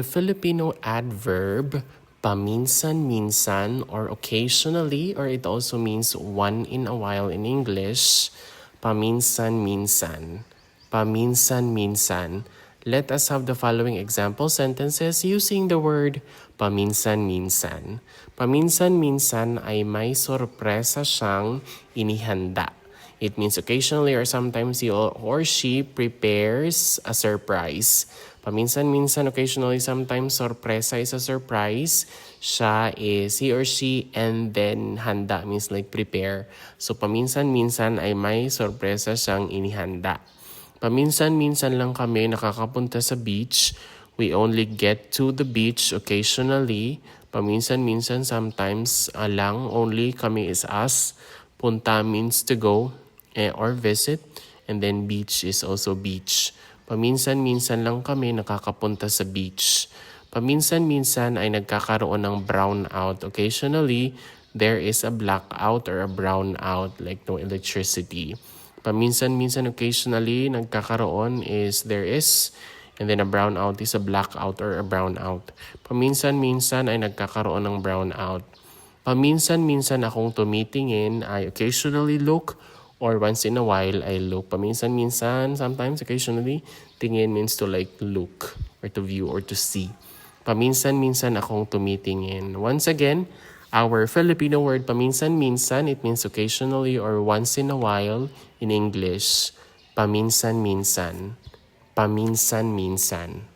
The Filipino adverb paminsan-minsan or occasionally, or it also means one in a while in English, paminsan-minsan. Paminsan-minsan. Let us have the following example sentences using the word paminsan-minsan. Paminsan-minsan ay may sorpresa siyang inihanda. It means occasionally or sometimes he or she prepares a surprise. Paminsan-minsan, occasionally, sometimes, sorpresa is a surprise. Siya is he or she, and then handa means like prepare. So, paminsan-minsan ay may sorpresa siyang inihanda. Paminsan-minsan lang kami nakakapunta sa beach. We only get to the beach occasionally. Paminsan-minsan, sometimes lang, only kami is us. Punta means to go or visit, and then beach is also beach. Paminsan-minsan lang kami nakakapunta sa beach. Paminsan-minsan ay nagkakaroon ng brownout. Occasionally, there is a blackout or a brownout like no electricity. Paminsan-minsan, occasionally, nagkakaroon is there is, and then a brownout is a blackout or a brownout. Paminsan-minsan ay nagkakaroon ng brownout. Paminsan-minsan akong tumitingin, I occasionally look, or once in a while, I look. Paminsan-minsan, sometimes, occasionally, tingin means to like look, or to view, or to see. Paminsan-minsan akong tumitingin. Once again, our Filipino word paminsan-minsan, it means occasionally or once in a while in English. Paminsan-minsan. Paminsan-minsan.